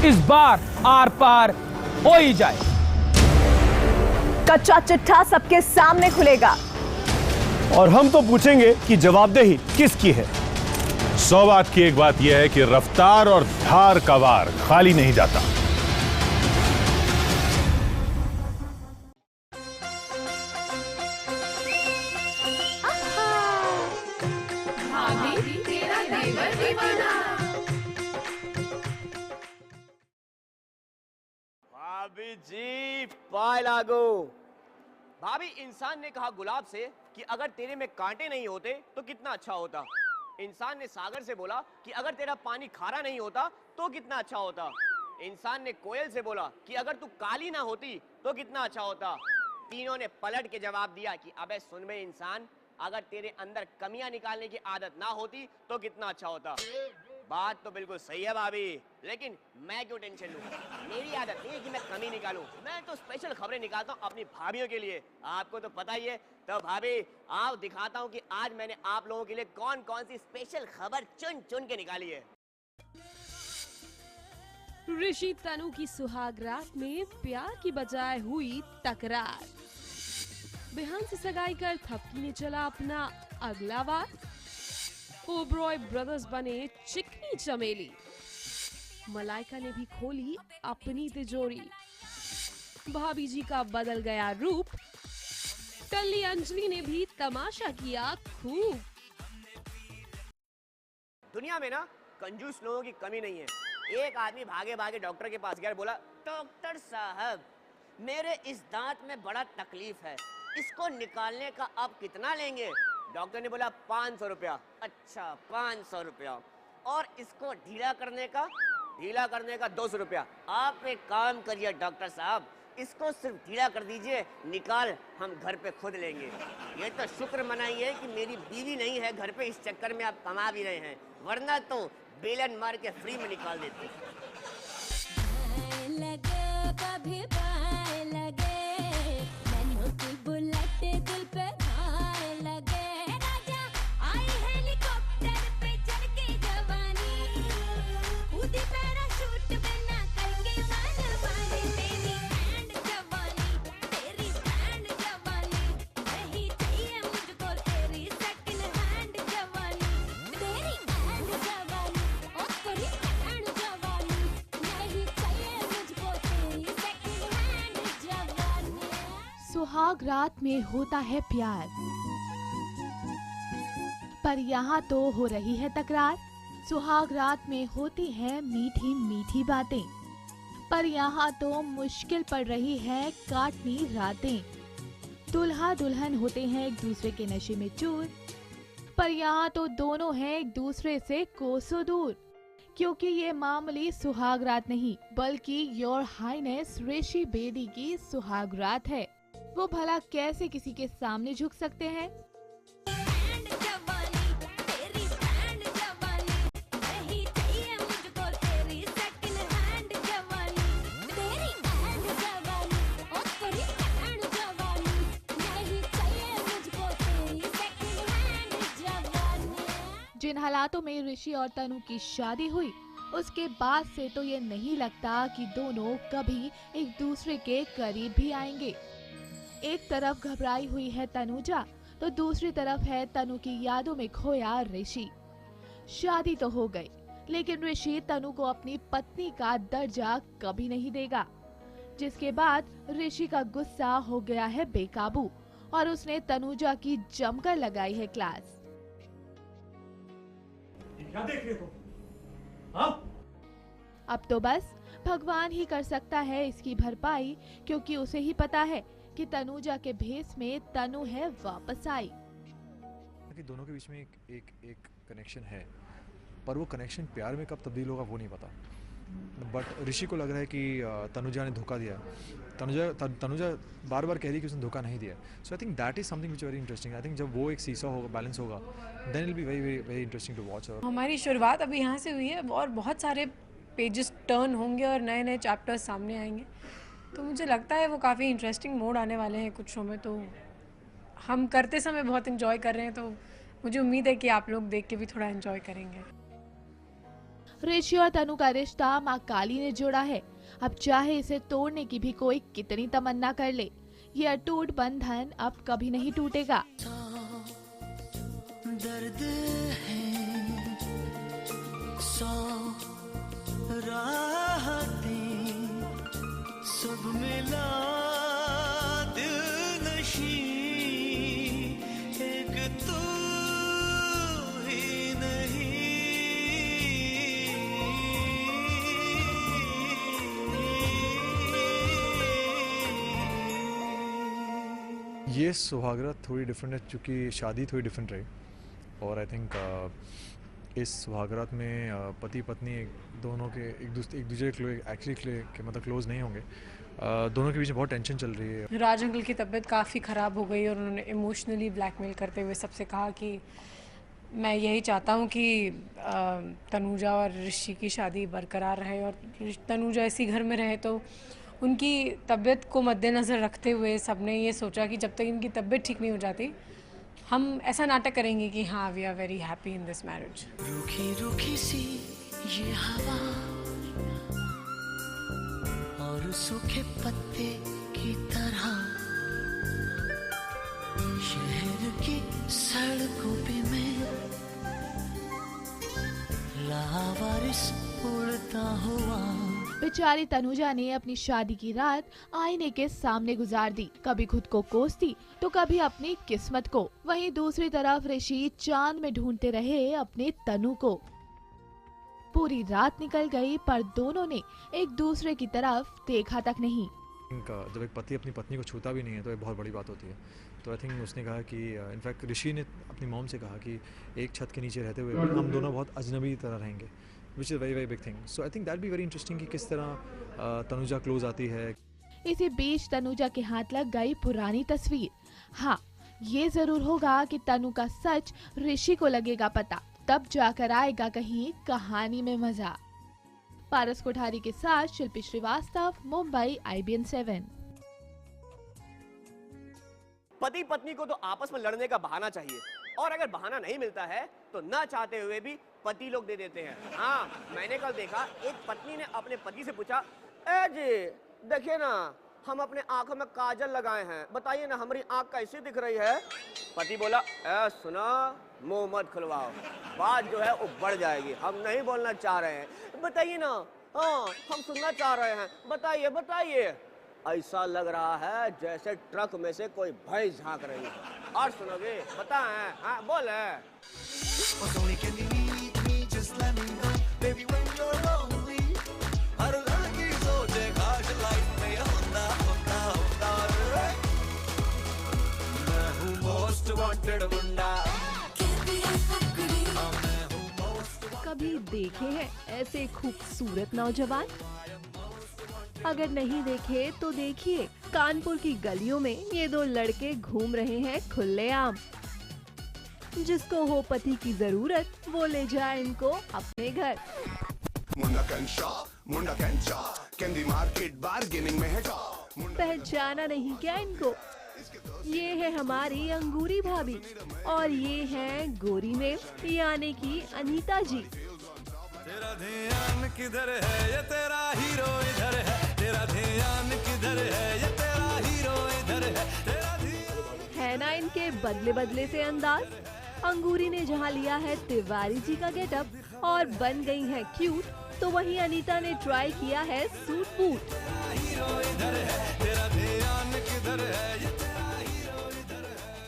इस बार आर पार हो ही जाए। कच्चा चिट्ठा सबके सामने खुलेगा और हम तो पूछेंगे कि जवाबदेही किसकी है। 100 बात की एक बात यह है कि रफ्तार और धार का वार खाली नहीं जाता। भाभी जी पाए लागो। भाभी, इंसान ने कहा गुलाब से कि अगर तेरे में कांटे नहीं होते तो कितना अच्छा होता। इंसान ने सागर से बोला कि अगर तेरा पानी खारा नहीं होता तो कितना अच्छा होता। इंसान ने कोयल से बोला कि अगर तू काली ना होती तो कितना अच्छा होता। तीनों ने पलट के जवाब दिया कि अबे सुन बे इंसान, अगर तेरे अंदर कमियां निकालने की आदत ना होती तो कितना अच्छा होता। बात तो बिल्कुल सही है भाभी, लेकिन मैं क्यों टेंशन लूं? मेरी आदत नहीं है कि मैं कमी निकालूं। मैं तो स्पेशल खबरें निकालता हूं अपनी भाभियों के लिए। आपको तो पता ही है। तो भाभी, आओ दिखाता हूं कि आज मैंने आप लोगों के लिए कौन कौन सी स्पेशल खबर चुन चुन के निकाली है। ऋषि तनु की सुहाग रात में प्यार की बजाय हुई तकरार। बेहन से सगाई कर थपकी ने चला अपना अगला वार। ओबरॉय ब्रदर्स बने चिकनी चमेली। मलाइका ने भी खोली अपनी तिजोरी। भाभी जी का बदल गया रूप। टल्ली अंजलि ने भी तमाशा किया खूब। दुनिया में ना कंजूस लोगों की कमी नहीं है। एक आदमी भागे भागे डॉक्टर के पास गया, बोला डॉक्टर साहब मेरे इस दांत में बड़ा तकलीफ है, इसको निकालने का आप कितना लेंगे? डॉक्टर ने बोला 500 रुपया। अच्छा 500 रुपया। और इसको ढीला करने का 200 रुपया। आप एक काम करिए डॉक्टर साहब, इसको सिर्फ ढीला कर दीजिए, निकाल हम घर पे खुद लेंगे। ये तो शुक्र मनाइए कि मेरी बीवी नहीं है घर पे, इस चक्कर में आप कमा भी रहे हैं, वरना तो बेलन मार के फ्री में निकाल देते। सुहाग रात में होता है प्यार, पर यहाँ तो हो रही है तकरार। सुहाग रात में होती है मीठी मीठी बातें, पर यहाँ तो मुश्किल पड़ रही है काटनी रातें। दुल्हा दुल्हन होते हैं एक दूसरे के नशे में चूर, पर यहाँ तो दोनों हैं एक दूसरे से कोसों दूर। क्योंकि ये मामूली सुहाग रात नहीं, बल्कि योर हाइनेस ऋषि बेदी की सुहाग रात है। वो भला कैसे किसी के सामने झुक सकते हैं? जिन हालातों में ऋषि और तनु की शादी हुई, उसके बाद से तो ये नहीं लगता कि दोनों कभी एक दूसरे के करीब भी आएंगे। एक तरफ घबराई हुई है तनुजा, तो दूसरी तरफ है तनु की यादों में खोया ऋषि। शादी तो हो गई, लेकिन ऋषि तनु को अपनी पत्नी का दर्जा कभी नहीं देगा। जिसके बाद ऋषि का गुस्सा हो गया है बेकाबू और उसने तनुजा की जमकर लगाई है क्लास। क्या देख रहे हो? हाँ? अब तो बस भगवान ही कर सकता है इसकी भरपाई, क्योंकि उसे ही पता है कि तनुजा के भेस में तनु है वापस आई। कि दोनों के बीच में एक कनेक्शन है, पर वो कनेक्शन प्यार में कब तब्दील होगा वो नहीं पता। बट ऋषि को लग रहा है कि तनुजा ने धोखा दिया। तनुजा बार बार कह रही है कि उसने धोखा नहीं दिया। So I think that is something which very interesting. I think जब वो एक सीसा होगा, बैलेंस होगा, then it will be very very interesting to watch. हमारी शुरुआत अभी यहाँ से हुई है और बहुत सारे पेजेस टर्न होंगे और नए नए चैप्टर्स सामने आएंगे, तो मुझे लगता है वो काफ़ी इंटरेस्टिंग मोड आने वाले हैं कुछ शो में। तो हम करते समय बहुत इन्जॉय कर रहे हैं, तो मुझे उम्मीद है कि आप लोग देख के भी थोड़ा इन्जॉय करेंगे। ऋषि और तनु का रिश्ता माँ काली ने जोड़ा है। अब चाहे इसे तोड़ने की भी कोई कितनी तमन्ना कर ले, ये अटूट बंधन अब कभी नहीं टूटेगा। दर्द है सौ राहतें सब मिला दिल नशी एक तू ही नहीं। ये सुहागरात थोड़ी डिफरेंट है क्योंकि शादी थोड़ी डिफरेंट रही और आई थिंक इस सुहागरात में पति पत्नी दोनों के एक दूसरे के मतलब क्लोज नहीं होंगे। दोनों के बीच में बहुत टेंशन चल रही है। राज अंकल की तबीयत काफ़ी ख़राब हो गई और उन्होंने इमोशनली ब्लैकमेल करते हुए सबसे कहा कि मैं यही चाहता हूँ कि तनुजा और ऋषि की शादी बरकरार रहे और तनुजा इसी घर में रहे। तो उनकी तबीयत को मद्देनज़र रखते हुए सबने ये सोचा कि जब तक इनकी तबीयत ठीक नहीं हो जाती हम ऐसा नाटक करेंगे कि हाँ we are very happy in this marriage. रूखी रूखी सी ये हवा और सूखे पत्ते की तरह शहर की सड़कों पे मैं लावारिस उड़ता हुआ। बेचारी तनुजा ने अपनी शादी की रात आईने के सामने गुजार दी, कभी खुद को कोसती तो कभी अपनी किस्मत को। वहीं दूसरी तरफ ऋषि चांद में ढूंढते रहे अपने तनु को। पूरी रात निकल गई पर दोनों ने एक दूसरे की तरफ देखा तक नहीं। जब एक पति अपनी पत्नी को छूता भी नहीं है तो ये बहुत बड़ी बात होती है। तो आई थिंक उसने कहा कि इनफैक्ट ऋषि ने अपनी मॉम से कहा कि एक छत के नीचे रहते हुए हम दोनों बहुत अजनबी की तरह रहेंगे, which is a very big thing. So I think that'll be very interesting कि किस तरह तनुजा क्लोज आती है। इसी बीच तनुजा के हाथ लग गई पुरानी तस्वीर। हाँ, ये जरूर होगा कि तनु का सच ऋषि को लगेगा पता, तब जाकर आएगा कहीं कहानी में मजा। पारस कोठारी के साथ शिल्पी श्रीवास्तव, मुंबई, IBN 7। पति पत्नी को तो आपस में लड़ने का बहाना चाहिए और अगर बहाना नहीं मिलता है तो ना चाहते हुए भी पति लोग दे देते हैं। हाँ, मैंने कल देखा एक पत्नी ने अपने पति से पूछा, ए जी देखिए ना हम अपने आंखों में काजल लगाए हैं, बताइए ना हमारी आंख कैसी दिख रही है। पति बोला, ए सुना मुंह मत खुलवाओ, बात जो है वो बढ़ जाएगी, हम नहीं बोलना चाह रहे हैं, बताइए ना। हाँ हम सुनना चाह रहे हैं, बताइए बताइए। ऐसा लग रहा है जैसे ट्रक में से कोई भैंस झांक रही है। और सुनोगे बताएं? हाँ बोले। कभी देखे हैं ऐसे खूबसूरत नौजवान? अगर नहीं देखे तो देखिए, कानपुर की गलियों में ये दो लड़के घूम रहे हैं खुलेआम। जिसको हो पति की जरूरत वो ले जाए इनको अपने घर। पहचाना नहीं क्या इनको? ये है हमारी अंगूरी भाभी और ये हैं गोरी में यानी कि अनीता जी। तेरा ध्यान किधर है ये तेरा हीरो इधर है, तेरा ध्यान किधर है ये तेरा हीरो इधर है, तेरा ध्यान है ना इनके बदले बदले से अंदाज। अंगूरी ने जहाँ लिया है तिवारी जी का गेटअप और बन गई है क्यूट, तो वहीं अनीता ने ट्राई किया है सूट बूट।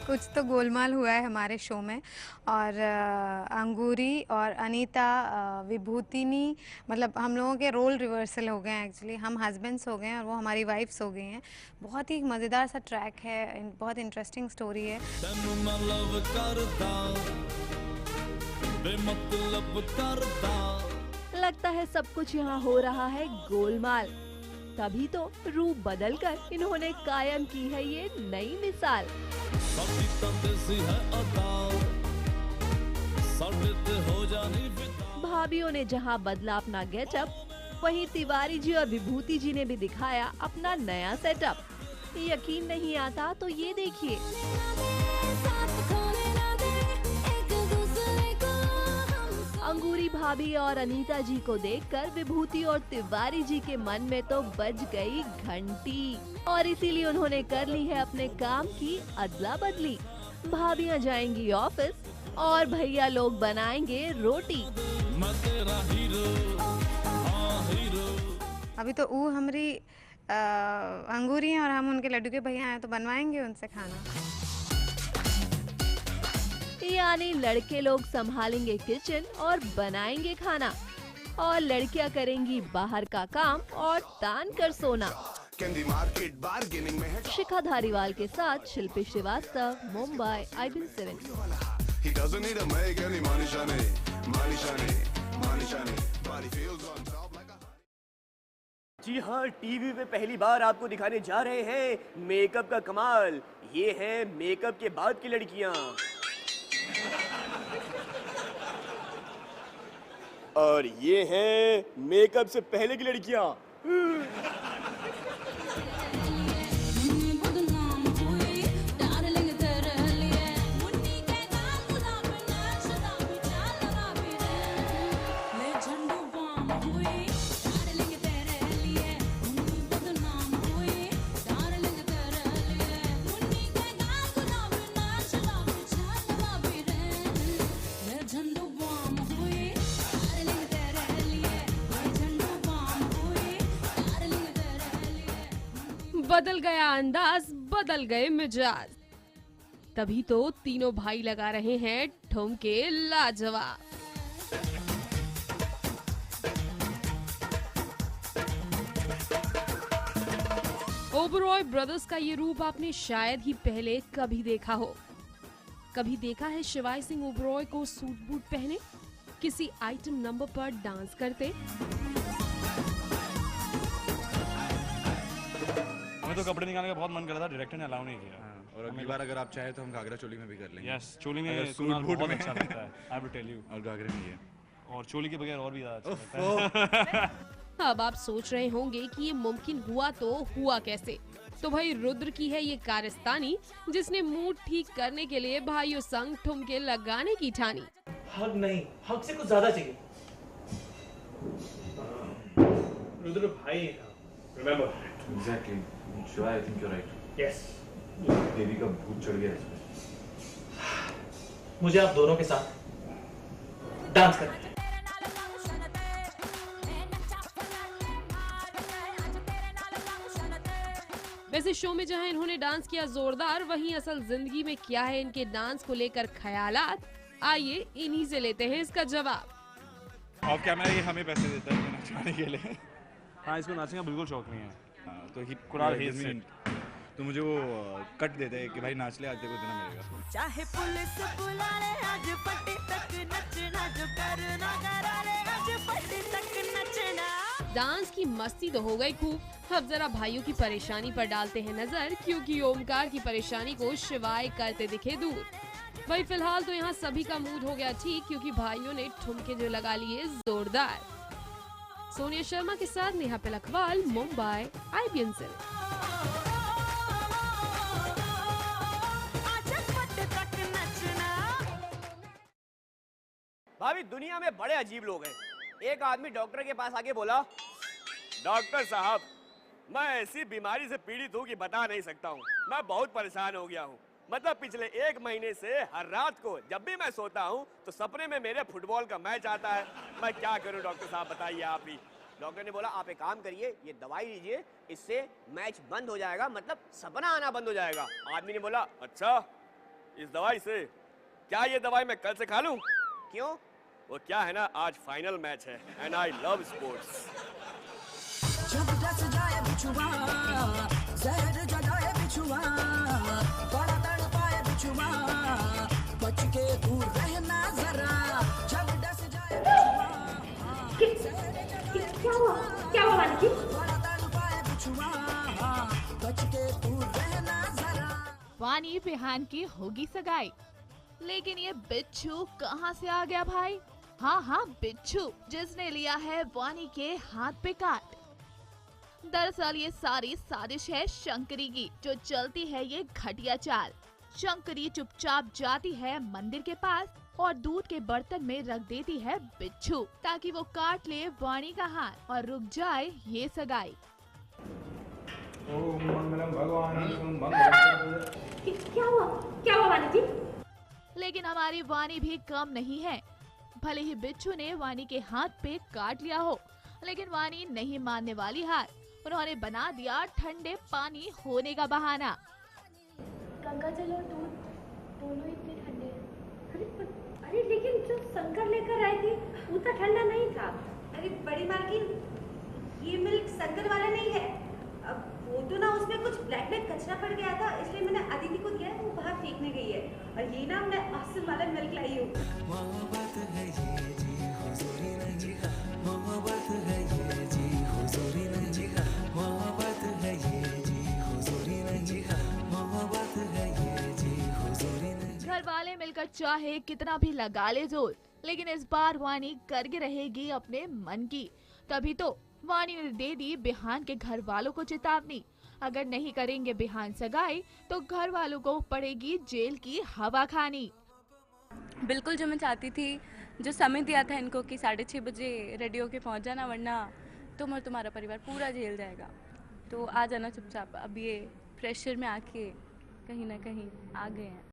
कुछ तो गोलमाल हुआ है हमारे शो में और अंगूरी और अनीता विभूतिनी, मतलब हम लोगों के रोल रिवर्सल हो गए हैं। एक्चुअली हम हस्बैंड्स हो गए हैं और वो हमारी वाइफ्स हो गई हैं। बहुत ही मज़ेदार सा ट्रैक है, बहुत इंटरेस्टिंग स्टोरी है। लगता है सब कुछ यहाँ हो रहा है गोलमाल, तभी तो रूप बदलकर इन्होंने कायम की है ये नई मिसाल। भाभीियों ने जहाँ बदला अपना गेटअप, वहीं तिवारी जी और विभूति जी ने भी दिखाया अपना नया सेटअप। यकीन नहीं आता तो ये देखिए। अंगूरी भाभी और अनीता जी को देखकर विभूति और तिवारी जी के मन में तो बज गई घंटी और इसीलिए उन्होंने कर ली है अपने काम की अदला बदली। भाभियां जाएंगी ऑफिस और भैया लोग बनाएंगे रोटी। अभी तो वो हमारी अंगूरी हैं और हम उनके लड्डू के भैया हैं, तो बनवाएंगे उनसे खाना। यानी लड़के लोग संभालेंगे किचन और बनाएंगे खाना और लड़कियां करेंगी बाहर का काम और तान कर सोना। शिखा धारीवाल के साथ शिल्पी श्रीवास्तव, मुंबई, IBN 7। जी हाँ, टीवी पे पहली बार आपको दिखाने जा रहे हैं मेकअप का कमाल। ये है मेकअप के बाद की लड़कियां और ये हैं मेकअप से पहले की लड़कियां। बदल गया अंदाज, बदल गए मिजाज, तभी तो तीनों भाई लगा रहे हैं ठुमके लाजवाब। ओबरॉय ब्रदर्स का ये रूप आपने शायद ही पहले कभी देखा हो। कभी देखा है शिवाय सिंह ओबरॉय को सूट बूट पहने किसी आइटम नंबर पर डांस करते? हमें तो कपड़े निकालने का बहुत मन कर रहा था, डायरेक्टर ने अलाउ नहीं किया। और अगली बार अगर आप चाहे तो हम घाघरा चोली में भी कर लेंगे। यस, चोली में सूट कुणाल बूट बहुत में अच्छा लगता है, आई विल टेल यू। और घाघरे में ये और चोली के बगैर और भी ज्यादा अच्छा लगता है। अब आप सोच रहे होंगे कि ये मुमकिन हुआ तो हुआ कैसे? तो भाई रुद्र की है ये कारस्तानी जिसने मूड ठीक करने के लिए भाइयों संग ठुमके लगाने की ठानी। हक नहीं, हक से कुछ ज्यादा चाहिए। रुद्र भाई remember. Exactly. Shiva, I think you're right. Yes. देवी का भूत चढ़ गया इसमें। मुझे आप दोनों के साथ डांस करना है। वैसे शो में जहां इन्होंने डांस किया जोरदार, वहीं असल जिंदगी में क्या है इनके डांस को लेकर ख्यालात? आइए इन्हीं से लेते हैं इसका जवाब। ऑफ कैमरा ये हमें पैसे देता है नचाने के लिए। हाँ, इसको नाचने का बिल्कुल शौक नहीं है। तो कुणाल हेज इट। तो मुझे वो कट देते हैं कि भाई नाच ले, आज तेरे को इतना मिलेगा। चाहे पुलिस बुला ले, आज पट्टी तक नचना, जो करना करा ले, आज पट्टी तक नचना। डांस की मस्ती तो हो गई खूब, अब जरा भाइयों की परेशानी पर डालते हैं नजर, क्योंकि ओमकार की परेशानी को शिवाय करते दिखे दूर। भाई फिलहाल तो यहाँ सभी का मूड हो गया ठीक, क्योंकि भाइयों ने ठुमके जो लगा लिए जोरदार। सोनिया शर्मा के साथ नेहा पिलखवाल, मुंबई, IBN 7। भाभी दुनिया में बड़े अजीब लोग हैं। एक आदमी डॉक्टर के पास आके बोला, डॉक्टर साहब मैं ऐसी बीमारी से पीड़ित हूँ कि बता नहीं सकता हूँ। मैं बहुत परेशान हो गया हूँ। मतलब पिछले 1 महीने से हर रात को जब भी मैं सोता हूँ तो सपने में मेरे फुटबॉल का मैच आता है। मैं क्या करूँ डॉक्टर साहब, बताइए आप ही। डॉक्टर ने बोला आप एक काम करिए, ये दवाई लीजिए, इससे मैच बंद हो जाएगा, मतलब सपना आना बंद हो जाएगा। आदमी ने बोला अच्छा इस दवाई से, क्या ये दवाई मैं कल से खा लूं? क्यों? वो क्या है ना, आज फाइनल मैच है एंड आई लव स्पोर्ट्स। जब डस जाए बिछुआ, जहर जगाए बिछुआ, बड़ा तड़पाए बिछुआ, बच के दूर रहना जरा। जब डस जाए बिछुआ, क्या हुआ वानी? बड़ा तड़पाए बिछुआ, बच के दूर रहना जरा। वानी बिहान की होगी सगाई, लेकिन ये बिच्छू कहाँ से आ गया भाई? हाँ बिच्छू, जिसने लिया है वानी के हाथ पे काट। दरअसल ये सारी साजिश है शंकरी की, जो चलती है ये घटिया चाल। शंकरी चुपचाप जाती है मंदिर के पास और दूध के बर्तन में रख देती है बिच्छू ताकि वो काट ले वाणी का हाथ और रुक जाए ये सगाई। ओम मंगलम भगवान क्या हुआ वाणी जी? लेकिन हमारी वाणी भी कम नहीं है। भले ही बिच्छू ने वाणी के हाथ पे काट लिया हो, लेकिन वाणी नहीं मानने वाली हार। उन्होंने बना दिया ठंडे पानी होने का बहाना। गंगा जल और दूध दोनों इतने ठंडे हैं। अरे लेकिन जो शंकर लेकर आए थे वो तो ठंडा नहीं था। अरे बड़ी मालकिन, ये मिल्क शंकर वाला नहीं है। अब वो तो ना उसमें कुछ ब्लैक ब्लैक कचरा पड़ गया था, इसलिए मैंने अदिति को दिया है, वो बाहर फेंकने गई है। और ये ना मैं असली वाला मिल्क लाई हूँ। मोहब्बत है ये जी हुजूरी नहीं, मोहब्बत है ये जी हुजूरी नहीं, मोहब्बत है ये जी हुजूरी नहीं, मोहब्बत है ये जी हुजूरी नहीं। घर वाले मिलकर चाहे कितना भी लगा ले जोर, लेकिन इस बार वाणी करके रहेगी अपने मन की। तभी तो वाणी ने दे दी बिहान के घर वालों को चेतावनी। अगर नहीं करेंगे बिहान सगाई तो घर वालों को पड़ेगी जेल की हवा खानी। बिल्कुल जो मैं चाहती थी, जो समय दिया था इनको कि 6:30 बजे रेडी होके पहुंच जाना, वरना तुम और तुम्हारा परिवार पूरा जेल जाएगा। तो आ जाना चुपचाप। अब ये प्रेशर में आके कहीं ना कहीं आ गए हैं।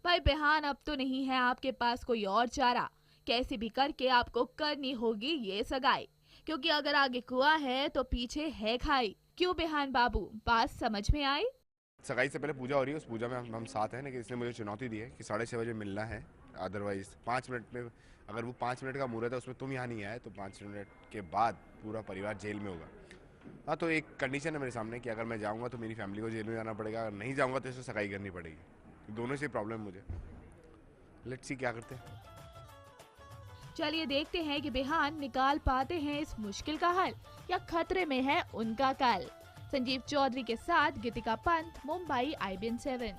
भाई बिहान, अब तो नहीं है आपके पास कोई और चारा। कैसे भी करके आपको करनी होगी ये सगाई, क्योंकि अगर आगे कुआं है तो पीछे है खाई। क्यों बिहान बाबू, बात समझ में आई? सगाई से पहले पूजा हो रही है, उस पूजा में हम साथ हैं, लेकिन इसने मुझे चुनौती दी है कि 6:30 बजे मिलना है। अदरवाइज 5 मिनट में, अगर वो 5 मिनट का मुहूर्त है उसमें तुम यहाँ नहीं आए तो 5 मिनट के बाद पूरा परिवार जेल में होगा। हाँ, तो एक कंडीशन है मेरे सामने कि अगर मैं जाऊँगा तो मेरी फैमिली को जेल में जाना पड़ेगा, अगर नहीं जाऊँगा तो इसे सगाई करनी पड़ेगी। दोनों से प्रॉब्लम है मुझे। लेट्स सी क्या करते हैं। चलिए देखते हैं कि बिहान निकाल पाते हैं इस मुश्किल का हल या खतरे में है उनका कल। संजीव चौधरी के साथ गीतिका पंत, मुंबई IBN 7।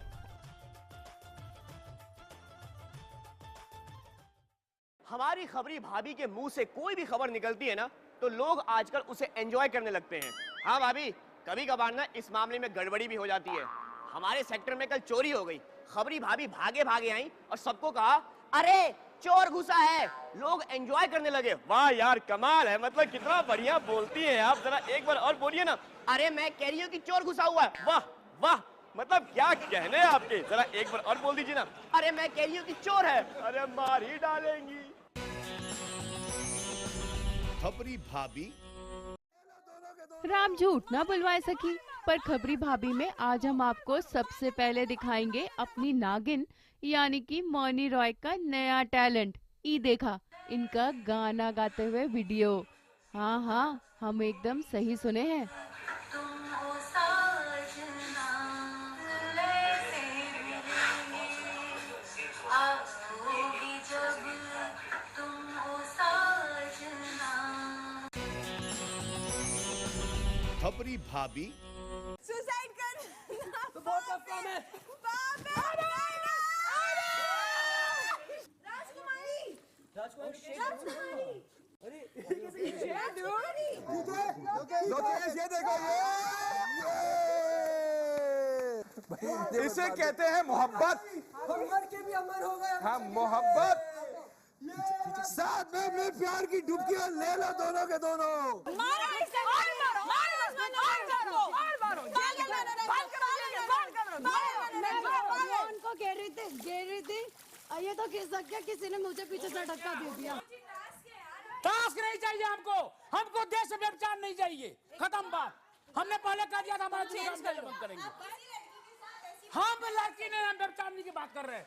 हमारी खबरी भाभी के मुंह से कोई भी खबर निकलती है ना तो लोग आजकल उसे एंजॉय करने लगते हैं। हाँ भाभी, कभी कभार ना इस मामले में गड़बड़ी भी हो जाती है। हमारे सेक्टर में कल चोरी हो गई। खबरी भाभी भागे भागे आई और सबको कहा, अरे चोर घुसा है। लोग एंजॉय करने लगे। वाह यार, कमाल है, मतलब कितना बढ़िया बोलती हैं आप। जरा एक बार और बोलिए ना। अरे मैं कह रही हूँ कि चोर घुसा हुआ है। वाह वाह, मतलब क्या कहने हैं आपके। जरा एक बार और बोल दीजिए ना। अरे मैं कह रही हूँ कि चोर है। अरे मार ही डालेंगी। खबरी भाभी राम झूठ ना बुलवाए सकी, पर खबरी भाभी में आज हम आपको सबसे पहले दिखाएंगे अपनी नागिन यानी कि मौनी रॉय का नया टैलेंट। ई देखा इनका गाना गाते हुए वीडियो। हाँ हाँ, हम एकदम सही सुने हैं। खबरी भाभी सुसाइड कर इसे कहते हैं मोहब्बत। हम मर के भी अमर हो गए। हाँ, मोहब्बत। साथ में अपने प्यार की डुबकी और ले लो दोनों के दोनों। उनको कह रही थी ये तो खिसक गया, किसी ने मुझे पीछे से धक्का दे दिया। टास्क नहीं चाहिए हमको देश से व्यभिचार नहीं चाहिए। खत्म बात। हमने पहले कह दिया था हमारा बंद करेंगे। हम लड़की ने व्यभिचार की बात कर रहे हैं।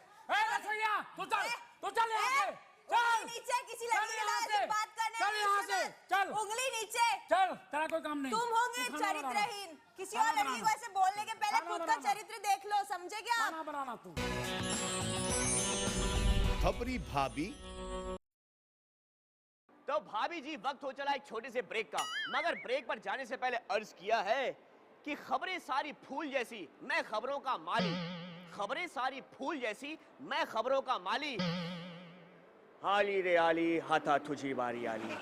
रसोइया तू चल यहाँ से। चल नीचे, किसी लड़की के साथ बात करने चल यहाँ से, चल उंगली नीचे। चल, तेरा कोई काम नहीं। तुम होंगे चरित्रहीन। किसी और लड़की को ऐसे बोलने के पहले खुद का चरित्र देख लो, समझे क्या? खाना बनाना तू। खबरी भाभी। तो भाभी जी, वक्त हो चला एक छोटे से ब्रेक का। मगर ब्रेक पर जाने से पहले अर्ज किया है कि खबरें सारी फूल जैसी, मैं खबरों का माली। खबरें सारी फूल जैसी, मैं खबरों का माली। आली रे आली, हाथा तुझी बारी आली।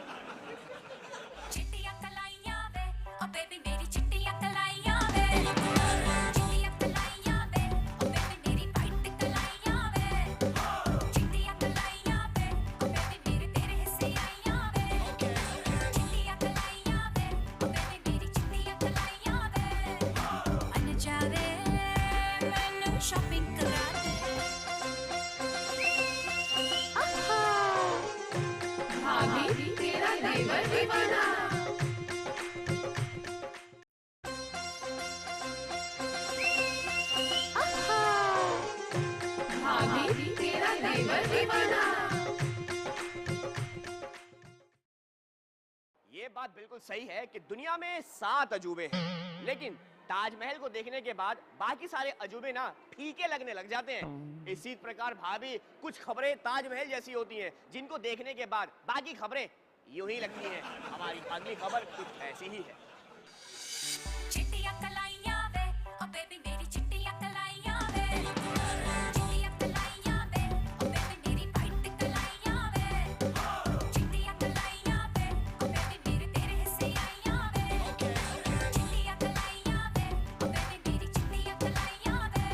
ये बात बिल्कुल सही है कि दुनिया में 7 अजूबे हैं, लेकिन ताजमहल को देखने के बाद बाकी सारे अजूबे ना फीके लगने लग जाते हैं। इसी प्रकार भाभी, कुछ खबरें ताजमहल जैसी होती हैं, जिनको देखने के बाद बाकी खबरें यूं ही लगती हैं। हमारी अगली खबर कुछ ऐसी ही है। चिट्टियां कलाइयां वे, ओ बेबी मेरी चिट्टियां कलाइयां वे, चिट्टियां कलाइयां वे, ओ बेबी मेरी वाइट कलाइयां वे, चिट्टियां कलाइयां वे, ओ बेबी मेरे तेरे हिस्से आइयां वे, चिट्टियां कलाइयां वे, ओ बेबी मेरी चिट्टियां कलाइयां वे,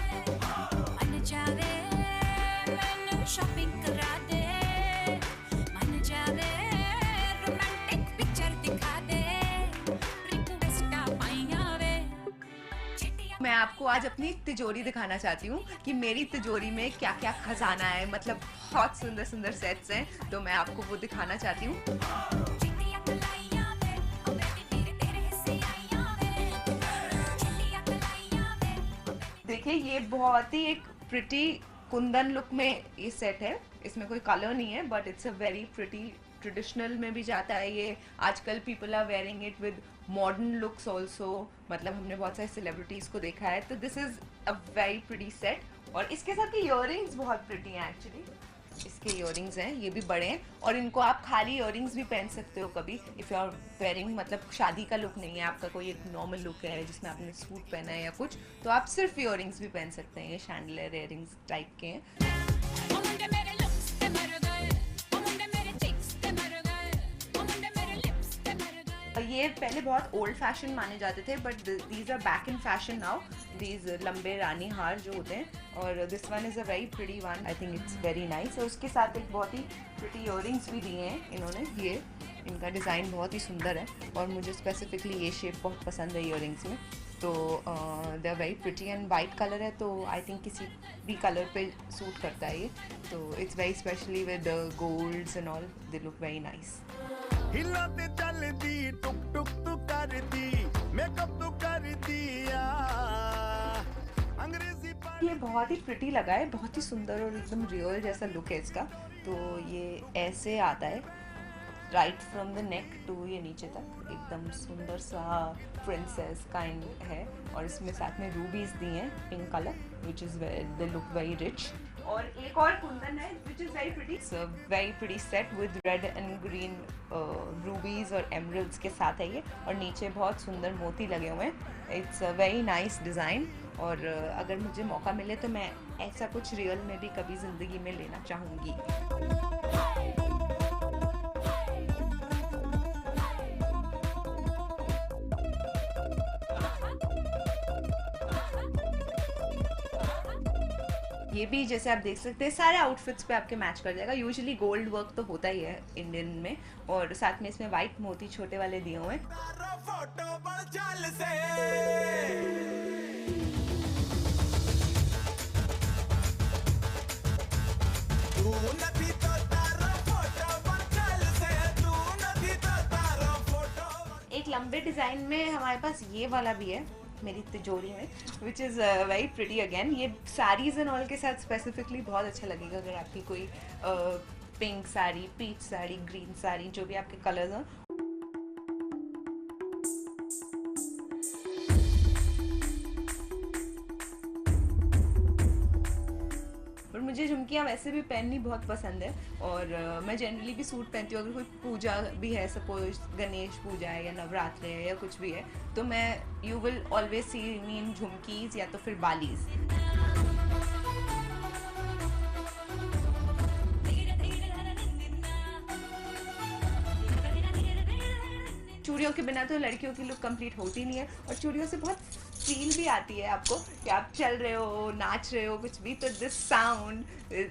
मन जावे मैनू शॉपिंग करा दे, मन जावे रोमांटिक पिक्चर दिखा दे, रिक्वेस्टा पाइयां वे। मैं आपको आज अपनी तिजोरी दिखाना चाहती हूँ कि मेरी तिजोरी में क्या क्या खजाना है। मतलब बहुत सुंदर सुंदर सेट्स हैं, तो मैं आपको वो दिखाना चाहती हूँ। देखिए, ये बहुत ही एक प्रिटी कुंदन लुक में ये सेट है। इसमें कोई कलर नहीं है, but it's a very pretty, traditional में भी जाता है ये। आजकल people are wearing it with modern looks also. मतलब हमने बहुत सारे सेलिब्रिटीज़ को देखा है। तो this is a very pretty set. और इसके साथ के इयररिंग्स बहुत प्रिटी हैं एक्चुअली। इसके इयररिंग्स हैं, ये भी बड़े हैं, और इनको आप खाली इयररिंग्स भी पहन सकते हो कभी, इफ़ यू आर वेयरिंग। मतलब शादी का लुक नहीं है आपका, कोई एक नॉर्मल लुक है जिसमें आपने सूट पहना है या कुछ, तो आप सिर्फ इयररिंग्स भी पहन सकते हैं। ये शैंडलियर इयररिंग्स टाइप के हैं। ये पहले बहुत ओल्ड फैशन माने जाते थे, but these are back in fashion now, these लंबे रानी हार जो होते हैं। और this one is a very pretty one, I think it's very nice. और उसके साथ एक बहुत ही प्रिटी इयररिंग्स भी दिए हैं इन्होंने। ये इनका डिज़ाइन बहुत ही सुंदर है, और मुझे स्पेसिफिकली ये शेप बहुत पसंद है इयररिंग्स में। तो they are very pretty and white colour है, तो आई थिंक किसी भी कलर पे सूट करता है ये। तो it's very specially with golds and all, they look very nice. हिलाते चलदी टुक टुक तू करदी मेकअप तू कर दिया अंग्रेजी। ये बहुत ही प्रिटी लगा है, बहुत ही सुंदर और एकदम रियल जैसा लुक है इसका। तो ये ऐसे आता है right from the neck to ये नीचे तक, एकदम सुंदर सा प्रिंसेस काइंड है। और इसमें साथ में रूबीज दी हैं pink colour, which is they look very rich. और एक और कुंदन है which is very pretty, it's a very pretty set with red and green रूबीज और एमरल्ड्स के साथ है ये। और नीचे बहुत सुंदर मोती लगे हुए हैं। It's a very nice design. और अगर मुझे मौका मिले तो मैं ऐसा कुछ रियल में भी कभी ज़िंदगी में लेना चाहूँगी। ये भी जैसे आप देख सकते हैं सारे आउटफिट्स पे आपके मैच कर जाएगा। यूजुअली गोल्ड वर्क तो होता ही है इंडियन में, और साथ में इसमें वाइट मोती छोटे वाले दिए हुए हैं। एक लंबे डिज़ाइन में हमारे पास ये वाला भी है मेरी तिजोरी में, which is very pretty again. ये साड़ीज़ एंड ऑल के साथ स्पेसिफिकली बहुत अच्छा लगेगा। अगर आपकी कोई pink sari, peach sari, green sari, जो भी आपके कलर्स हों। और मुझे झुमकियाँ वैसे भी पहननी बहुत पसंद है, और मैं जनरली भी सूट पहनती हूँ। अगर कोई पूजा भी है, सपोज गणेश पूजा है या नवरात्र है या कुछ भी है, तो मैं यू विल ऑलवेज सी मी इन झुमकीज़ या तो फिर बालीज़। चूड़ियों के बिना तो लड़कियों की लुक कंप्लीट होती नहीं है, और चूड़ियों से बहुत फील भी आती है आपको कि आप चल रहे हो, नाच रहे हो, कुछ भी। तो this sound,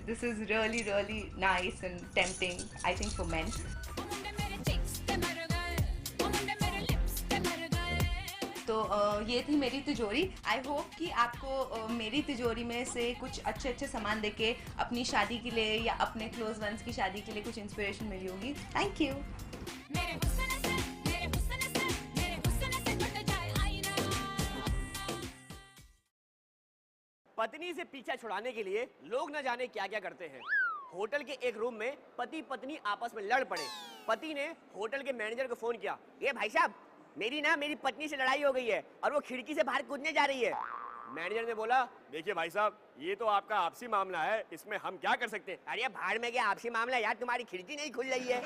this is really really nice and tempting, I think for main. तो ये थी मेरी तिजोरी। आई होप कि आपको मेरी तिजोरी में से कुछ अच्छे अच्छे सामान देके अपनी शादी के लिए या अपने क्लोज वंस की शादी के लिए कुछ इंस्पिरेशन मिली होगी। Thank you. पत्नी से पीछा छुड़ाने के लिए लोग न जाने क्या क्या करते हैं। होटल के एक रूम में पति पत्नी आपस में लड़ पड़े। पति ने होटल के मैनेजर को फोन किया, ये भाई साहब मेरी पत्नी से लड़ाई हो गई है और वो खिड़की से बाहर कूदने जा रही है। मैनेजर ने बोला, देखिए भाई साहब ये तो आपका आपसी मामला है, इसमें हम क्या कर सकते हैं। अरे भाड़ में क्या आपसी मामला यार, तुम्हारी खिड़की नहीं खुल रही है।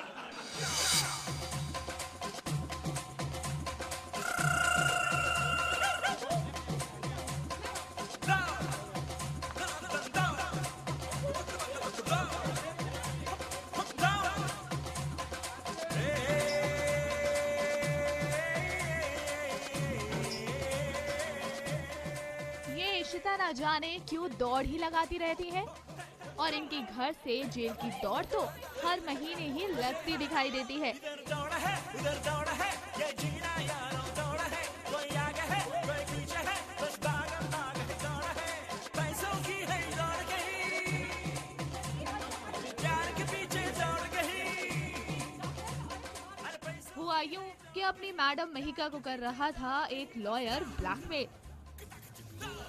इशिता ना जाने क्यों दौड़ ही लगाती रहती है और इनकी घर से जेल की दौड़ तो हर महीने ही लगती दिखाई देती है। हुआ यूं कि अपनी मैडम महिका को कर रहा था एक लॉयर ब्लैकमेल,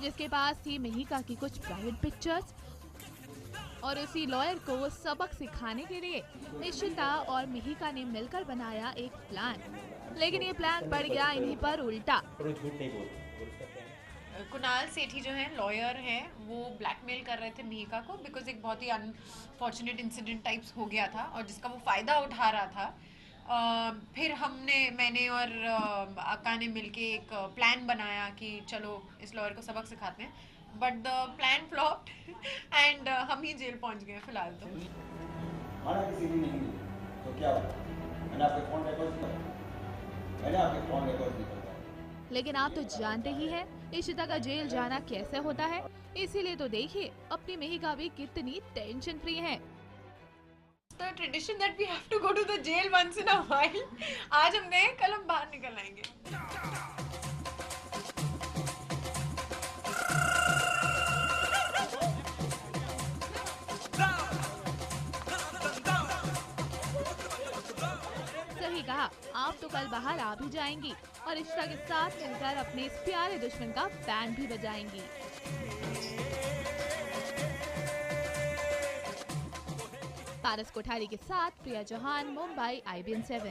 जिसके पास थी महिका की कुछ प्राइवेट पिक्चर्स और उसी लॉयर को सबक सिखाने के लिए इशिता और महिका ने मिलकर बनाया एक प्लान, लेकिन ये प्लान पड़ गया इन्हीं पर उल्टा। कुणाल सेठी जो है लॉयर हैं, वो ब्लैकमेल कर रहे थे महिका को बिकॉज एक बहुत ही अनफॉर्चुनेट इंसिडेंट टाइप्स हो गया था और जिसका वो फायदा उठा रहा था। फिर मैंने और अक्का ने मिलके एक प्लान बनाया कि चलो इस लॉयर को सबक सिखाते हैं, but the plan flopped and हम ही जेल पहुंच गए फिलहाल तो। माना किसी भी नहीं तो क्या हुआ? मैंने आपके फोन रिकॉर्ड भी करता। लेकिन आप तो जानते ही हैं इशिता का जेल जाना कैसे होता है, इसीलिए तो देखिए अपनी महिका भी कितनी टेंशन फ्री है। The tradition that we have to go to the jail once in a while. आज हम गए, कल हम बाहर निकल आएंगे। सही कहा, आप तो कल बाहर आ भी जाएंगी और इशिता के साथ मिलकर अपने इस प्यारे दुश्मन का बैंड भी बजाएंगी। पारस कोठारी के साथ प्रिया चौहान, मुंबई, IBN 7।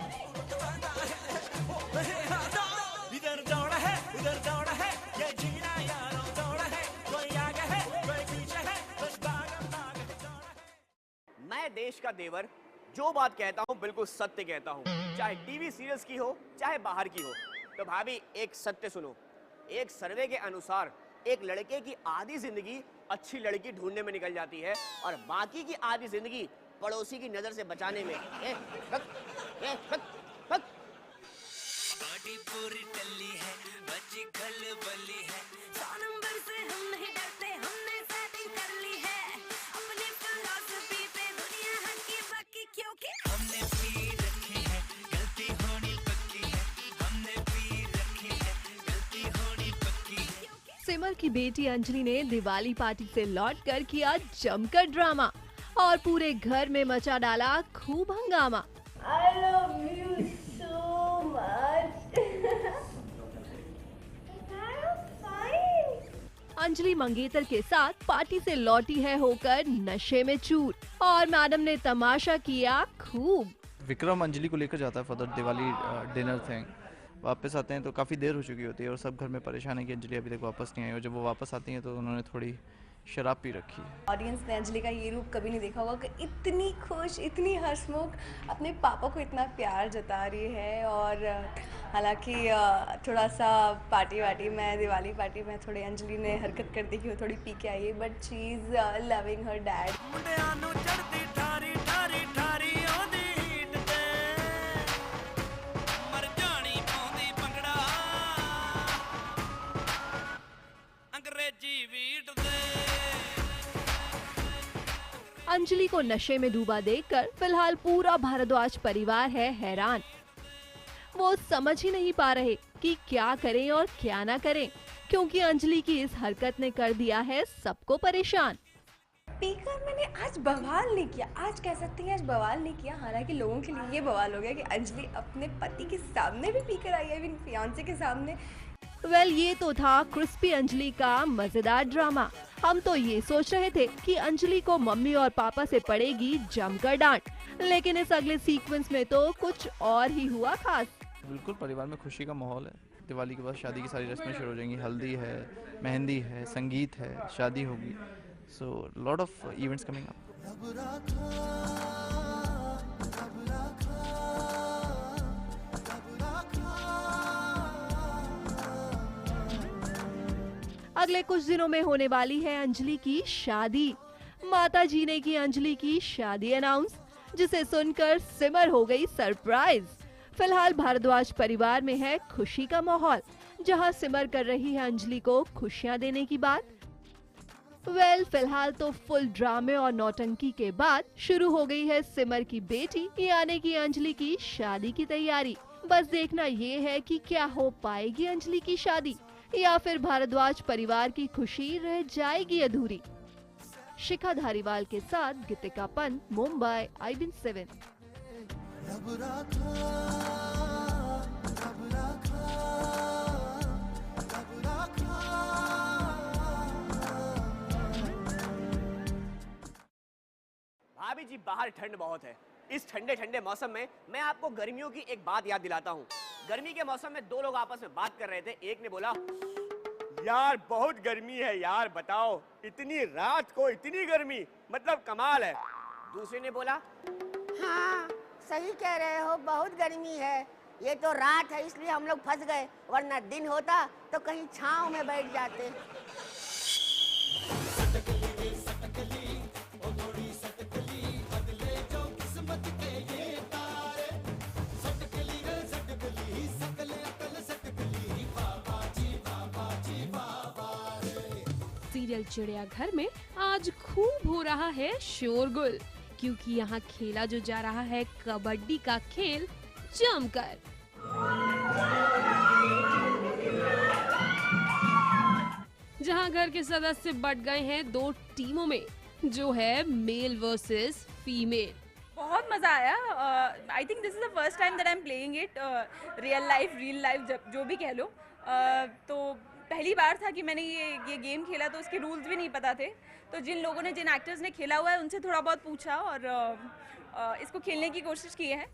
इधर दौड़ा है उधर दौड़ा है, ये जीना यारों दौड़ा है, कोई आगे है कोई पीछे है, बस भागम भाग दौड़ा है। मैं देश का देवर जो बात कहता हूँ बिल्कुल सत्य कहता हूँ, चाहे टीवी सीरियल्स की हो चाहे बाहर की हो। तो भाभी एक सत्य सुनो, एक सर्वे के अनुसार एक लड़के की आधी जिंदगी अच्छी लड़की ढूंढने में निकल जाती है और बाकी की आधी जिंदगी पड़ोसी की नजर से बचाने में। बॉडी पूरी टल्ली है, बच्ची खलबली है, 100 नंबर से हम नहीं डरते, हमने सेटिंग कर ली है, अपनी फिलॉसफी पे दुनिया हकी बकी, क्योंकि हमने पी रखी है, गलती होनी पक्की है, हमने पी रखी है, गलती होनी पक्की है। सिमर की बेटी अंजलि ने दिवाली पार्टी से लौटकर किया जमकर ड्रामा और पूरे घर में मचा डाला खूब हंगामा। I love you so much. I'm fine. Anjali मंगेतर के साथ पार्टी से लौटी है होकर नशे में चूर और मैडम ने तमाशा किया खूब। विक्रम अंजलि को लेकर जाता है for the Diwali dinner thing. वापस आते हैं तो काफ़ी देर हो चुकी होती है और सब घर में परेशान है कि अंजलि अभी तक वापस नहीं आई, और जब वो वापस आती हैं तो उन्होंने थोड़ी शराब पी रखी है। ऑडियंस ने अंजलि का ये रूप कभी नहीं देखा होगा कि इतनी खुश, इतनी हंसमुख, अपने पापा को इतना प्यार जता रही है। और हालांकि थोड़ा सा पार्टी में, दिवाली पार्टी में थोड़ी अंजलि ने हरकत कर दी कि वो थोड़ी पी के आई है, but she is loving her dad. Anjali को नशे में डूबा देखकर फिलहाल पूरा भारद्वाज परिवार है हैरान। वो समझ ही नहीं पा रहे कि क्या करें और क्या ना करें, क्योंकि अंजलि की इस हरकत ने कर दिया है सबको परेशान। पीकर मैंने आज बवाल नहीं किया, आज कह सकती हैं आज बवाल नहीं किया। हालांकि लोगों के लिए ये बवाल हो गया कि अंजलि अपने पति के सामने भी पीकर आई है, फियांसे के सामने। वेल, ये तो था क्रिस्पी अंजलि का मजेदार ड्रामा। हम तो ये सोच रहे थे कि अंजलि को मम्मी और पापा से पड़ेगी जमकर डांट, लेकिन इस अगले सीक्वेंस में तो कुछ और ही हुआ खास। बिल्कुल परिवार में खुशी का माहौल है। दिवाली के बाद शादी की सारी रस्में शुरू हो जाएंगी। हल्दी है, मेहंदी है, संगीत है, शादी होगी। So lot of events coming up. अगले कुछ दिनों में होने वाली है अंजलि की शादी। माता जी ने की अंजलि की शादी अनाउंस, जिसे सुनकर सिमर हो गई सरप्राइज। फिलहाल भारद्वाज परिवार में है खुशी का माहौल, जहां सिमर कर रही है अंजलि को खुशियां देने की बात। वेल, फिलहाल तो फुल ड्रामे और नौटंकी के बाद शुरू हो गई है सिमर की बेटी यानी कि अंजलि की शादी की तैयारी। बस देखना ये है कि क्या हो पाएगी अंजलि की शादी, या फिर भारद्वाज परिवार की खुशी रह जाएगी अधूरी। शिखा धारीवाल के साथ गीतिका पंत, मुंबई, IBN7। भाभी जी, बाहर ठंड बहुत है। इस ठंडे ठंडे मौसम में मैं आपको गर्मियों की एक बात याद दिलाता हूँ। गर्मी के मौसम में दो लोग आपस में बात कर रहे थे। एक ने बोला, यार बहुत गर्मी है यार, बताओ इतनी रात को इतनी गर्मी, मतलब कमाल है। दूसरे ने बोला, हाँ सही कह रहे हो, बहुत गर्मी है। ये तो रात है इसलिए हम लोग फंस गए, वरना दिन होता तो कहीं छांव में बैठ जाते। सीरियल चिड़ियाघर में आज खूब हो रहा है शोरगुल, क्योंकि यहाँ खेला जो जा रहा है कबड्डी का खेल जमकर। जहाँ घर के सदस्य बट गए हैं दो टीमों में, जो है मेल वर्सेस फीमेल। बहुत मज़ा आया। I think this is the first time that I am playing it real life जो भी कह लो। तो पहली बार था कि मैंने ये गेम खेला, तो उसके रूल्स भी नहीं पता थे। तो जिन लोगों ने, जिन एक्टर्स ने खेला हुआ है, उनसे थोड़ा बहुत पूछा और इसको खेलने की कोशिश की है।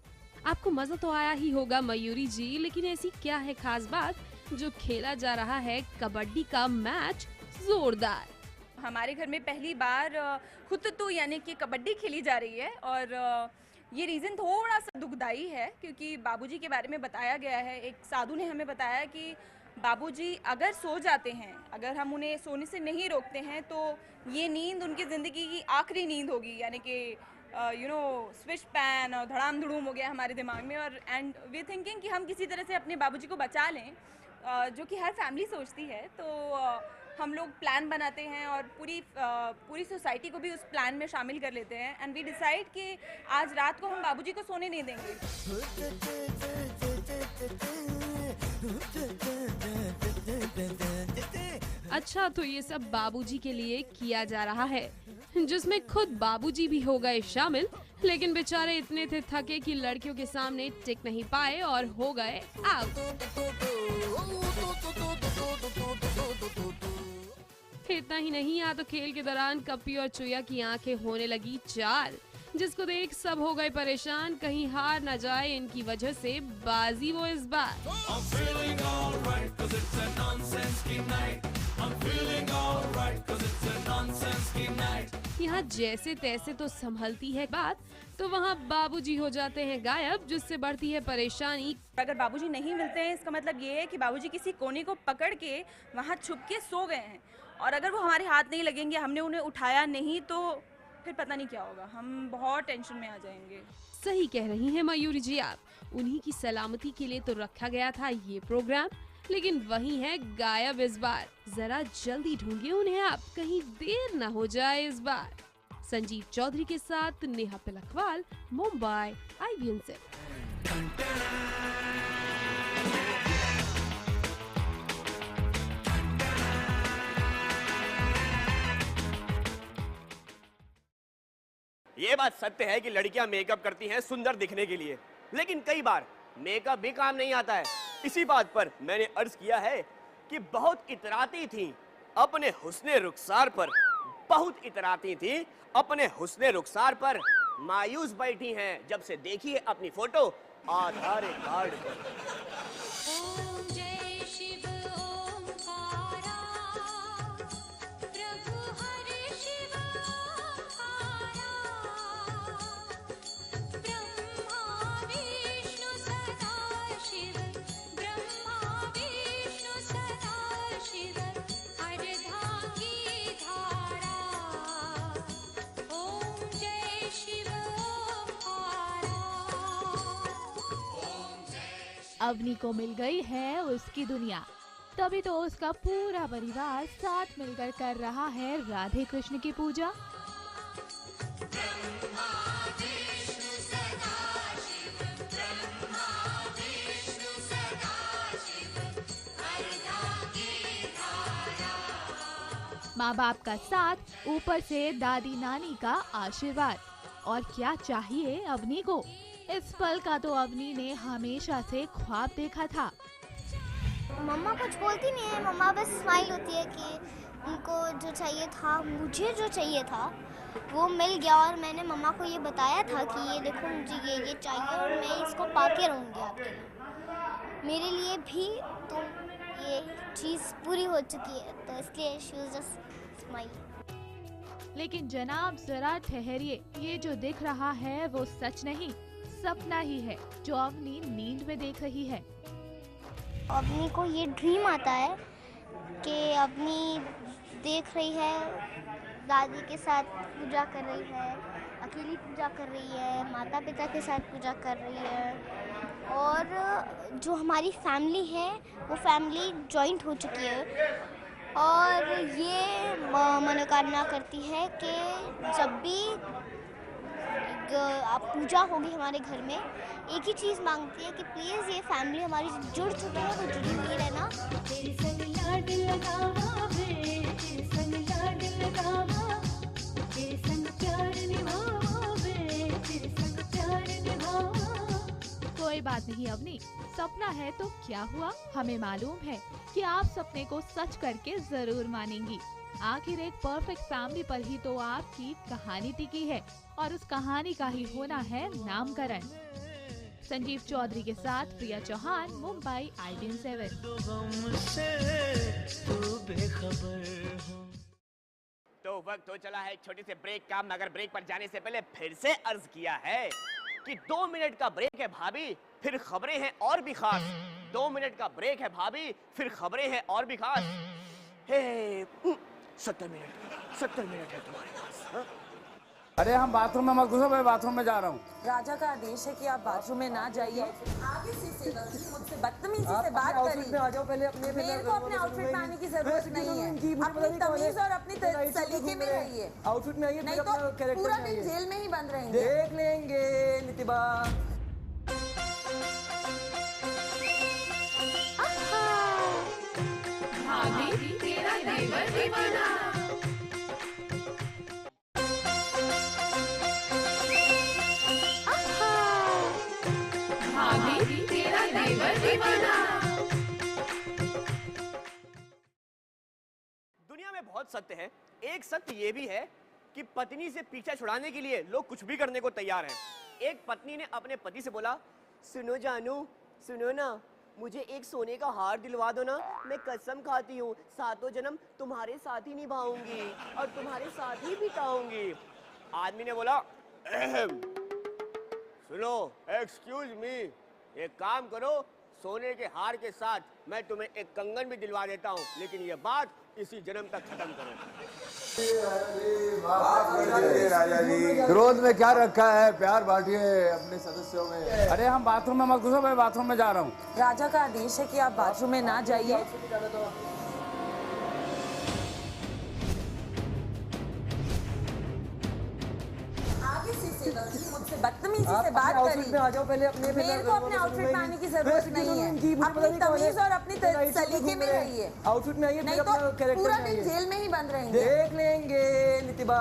आपको मज़ा तो आया ही होगा मयूरी जी, लेकिन ऐसी क्या है खास बात जो खेला जा रहा है कबड्डी का मैच जोरदार? हमारे घर में पहली बार खुतुतू यानी कि कबड्डी खेली जा रही है, और ये रीज़न थोड़ा सा दुखदाई है, क्योंकि बाबूजी के बारे में बताया गया है। एक साधु ने हमें बताया कि बाबूजी अगर सो जाते हैं, अगर हम उन्हें सोने से नहीं रोकते हैं, तो ये नींद उनकी ज़िंदगी की आखिरी नींद होगी। यानी कि स्विच पैन और धड़ाम धड़ूम हो गया हमारे दिमाग में। और एंड वी थिंकिंग कि हम किसी तरह से अपने बाबूजी को बचा लें, जो कि हर फैमिली सोचती है। तो हम लोग प्लान बनाते हैं और पूरी सोसाइटी को भी उस प्लान में शामिल कर लेते हैं। एंड वी डिसाइड कि आज रात को हम बाबूजी को सोने नहीं देंगे। अच्छा, तो ये सब बाबूजी के लिए किया जा रहा है, जिसमें खुद बाबूजी भी हो गए शामिल, लेकिन बेचारे इतने थे थके कि लड़कियों के सामने टिक नहीं पाए और हो गए आउट। इतना ही नहीं, यहाँ तो खेल के दौरान कप्पी और चुया की आंखें होने लगी चार, जिसको देख सब हो गए परेशान, कहीं हार न जाए इनकी वजह से बाजी वो इस बार। यहाँ जैसे तैसे तो संभलती है बात, तो वहाँ बाबूजी हो जाते हैं गायब, जिससे बढ़ती है परेशानी। अगर बाबूजी नहीं मिलते हैं, इसका मतलब ये है कि बाबूजी किसी कोने को पकड़ के वहाँ छुप के सो गए हैं, और अगर वो हमारे हाथ नहीं लगेंगे, हमने उन्हें उठाया नहीं, तो फिर पता नहीं क्या होगा, हम बहुत टेंशन में आ जाएंगे। सही कह रही हैं मयूरी जी आप, उन्हीं की सलामती के लिए तो रखा गया था ये प्रोग्राम, लेकिन वही है गायब इस बार। जरा जल्दी ढूंढिए उन्हें आप, कहीं देर न हो जाए इस बार। संजीव चौधरी के साथ नेहा पिलखवाल, मुंबई, IBN7। ये बात सत्य है कि लड़कियां मेकअप करती हैं सुंदर दिखने के लिए, लेकिन कई बार मेकअप भी काम नहीं आता है। इसी बात पर मैंने अर्ज किया है कि बहुत इतराती थी अपने हुस्ने रुखसार पर, बहुत इतराती थी अपने हुस्ने रुखसार पर, मायूस बैठी हैं जब से देखी है अपनी फोटो आधार कार्ड पर। ओम जय शिव ओंकारा, प्रभु हरि शिव ओंकारा, ब्रह्मा विष्णु सदा शिव, ब्रह्मा विष्णु सदा शिव, अर्धांगी धारा, ओम जय शिव ओंकारा। अवनी को मिल गई है उसकी दुनिया, तभी तो उसका पूरा परिवार साथ मिलकर कर रहा है राधे कृष्ण की पूजा। माँ बाप का साथ, ऊपर से दादी नानी का आशीर्वाद, और क्या चाहिए अवनी को। इस पल का तो अवनी ने हमेशा से ख्वाब देखा था। मम्मा कुछ बोलती नहीं है, मम्मा बस स्माइल होती है कि उनको जो चाहिए था, मुझे जो चाहिए था वो मिल गया। और मैंने मम्मा को ये बताया था कि ये देखो मुझे ये चाहिए और मैं इसको पाके रहूँगी आपके लिए। मेरे लिए भी तो ये चीज़ पूरी हो चुकी है, तो इसलिए शी वाज जस्ट स्माइल। लेकिन जनाब जरा ठहरिए, ये जो दिख रहा है वो सच नहीं, सपना ही है जो अवनी नींद में देख रही है। अवनी को ये ड्रीम आता है कि अवनी देख रही है दादी के साथ पूजा कर रही है, अकेली पूजा कर रही है, माता पिता के साथ पूजा कर रही है। और जो हमारी फैमिली है वो फैमिली जॉइंट हो चुकी है। और ये मनोकामना करती है कि जब भी पूजा होगी हमारे घर में, एक ही चीज़ मांगती है कि प्लीज़ ये फैमिली हमारी जुड़ चुकी है वो जुड़ी हुई रहना। कोई बात नहीं अवनी, सपना है तो क्या हुआ, हमें मालूम है कि आप सपने को सच करके जरूर मानेंगी। आखिर एक परफेक्ट फैमिली पर ही तो आपकी कहानी टिकी है, और उस कहानी का ही होना है नामकरण। संजीव चौधरी के साथ प्रिया चौहान, मुंबई IBN 7। तो वक्त हो चला है एक छोटे से ब्रेक का, मगर ब्रेक पर जाने से पहले फिर से अर्ज किया है कि 2 मिनट का ब्रेक है भाभी, फिर खबरें हैं और भी खास। 2 मिनट का ब्रेक है भाभी, फिर खबरें हैं और भी खास। 70 मिनट है तुम्हारे पास। हाँ? अरे हम बाथरूम में मत घुसो, मैं बाथरूम में जा रहा हूँ। राजा का आदेश है कि आप बाथरूम में ना जाइए। आगे से मुझसे बदतमीजी से बात करी। मेरे को अपने आउटफिट में आने की जरूरत नहीं है। अपनी तमीज और अपनी सलीके में रहिए। आउटफिट में आइए, नहीं तो पूरा दिन जेल में ही बंद रहेंगे। देख लेंगे नितिबा। भाभी तेरा देवर दीवाना। भाभी तेरा देवर दीवाना। दुनिया में बहुत सत्य है। एक सत्य ये भी है कि पत्नी से पीछा छुड़ाने के लिए लोग कुछ भी करने को तैयार हैं। एक पत्नी ने अपने पति से बोला, सुनो जानू, सुनो ना, मुझे एक सोने का हार दिलवा दो ना, मैं कसम खाती हूँ 7 जन्म तुम्हारे साथ ही निभाऊंगी और तुम्हारे साथ ही बिताऊंगी। आदमी ने बोला, सुनो, एक्सक्यूज मी, एक काम करो, सोने के हार के साथ मैं तुम्हें एक कंगन भी दिलवा देता हूँ, लेकिन ये बात इसी जन्म तक खत्म करो। राजा जी, क्रोध में क्या रखा है, प्यार बांटिए अपने सदस्यों में। अरे हम बाथरूम में मत घुसो, मैं बाथरूम में जा रहा हूँ। राजा का आदेश है कि आप बाथरूम में ना जाइए। मुझसे बदतमीजी से बात करी। मेरे को अपने आउटफिट में आने की जरूरत नहीं है। अपनी तमीज और अपनी सलीके में रहिए। आउटफिट में आइए, नहीं तो पूरा दिन जेल में ही बंद रहेंगे। देख लेंगे नितिबा।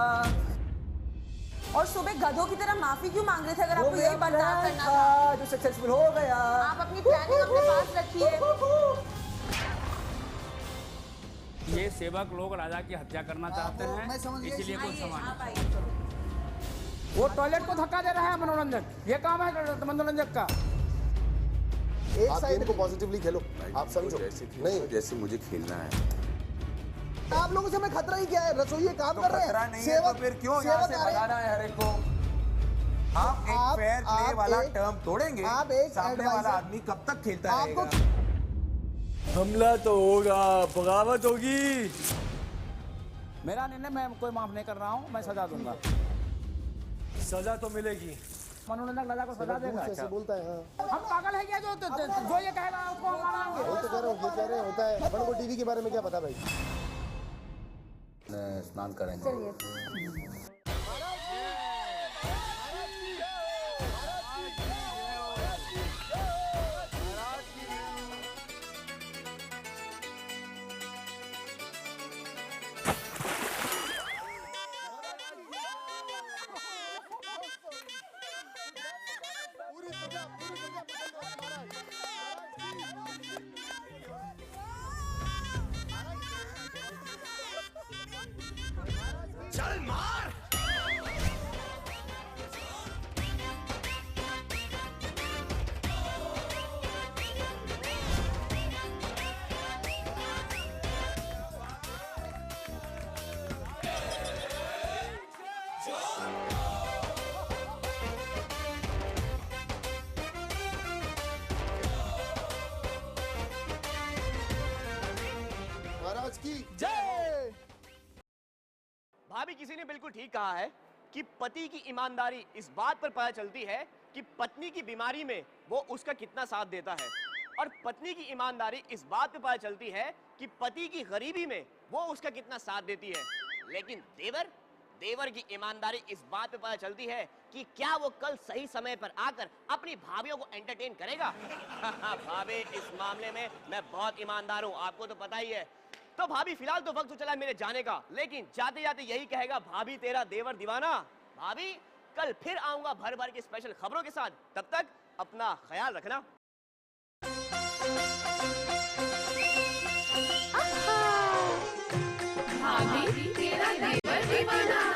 और सुबह गधों की तरह माफी क्यों मांग रहे थे अगर आपको यही बर्दाश्त करना था? जो सक्सेसफुल हो गया। आप अपनी प्लानिंग अपने पास रखिए। सेवक लोग राजा की हत्या करना चाहते हैं, इसलिए कुछ सामान। वो टॉयलेट को धक्का दे रहा है मनोरंजक, ये काम है मनोरंजक का। एक साइड को पॉजिटिवली खेलो, आप समझो। नहीं, जैसे मुझे खेलना है। आप लोगों से मैं खतरा ही क्या है? रसोई काम कर रहे हैं, नहीं है तो फिर क्यों यहाँ से भगाना है हर एक को? आप एक फेयर प्ले वाला टर्म तोड़ेंगे, आप एक सामने वाला आदमी कब तक खेलता रहेगा? हमला तो होगा, बगावत होगी। मेरा निर्णय, मैं कोई माफ नहीं कर रहा हूँ, मैं सजा दूंगा। सजा तो मिलेगी। मनोरंजक राजा को सजा देगा। कैसे बोलता है? हाँ। हम पागल है क्या? जो ये कहेगा उसको हम मानेंगे। वो तो कह रहे हो, ये कह रहे होता है। अपन को टीवी के बारे में क्या पता भाई? स्नान करेंगे। चल मार। महाराज की जय। भाभी, किसी ने बिल्कुल ठीक कहा है कि पति की ईमानदारी इस बात पर पता चलती है कि पत्नी की बीमारी में वो उसका कितना साथ देता है, और पत्नी की ईमानदारी इस बात पर पता चलती है कि पति की गरीबी में वो उसका कितना साथ देती है। लेकिन देवर की ईमानदारी इस बात पे पता चलती है कि क्या वो कल सही समय पर आकर अपनी भाभियों को एंटरटेन करेगा। भाभी, इस मामले में मैं बहुत ईमानदार हूँ, आपको तो पता ही है। तो भाभी, फिलहाल तो वक्त तो चला मेरे जाने का, लेकिन जाते जाते यही कहेगा, भाभी तेरा देवर दीवाना। भाभी, कल फिर आऊंगा भर भर की स्पेशल खबरों के साथ, तब तक अपना ख्याल रखना। भाभी तेरा देवर दीवाना।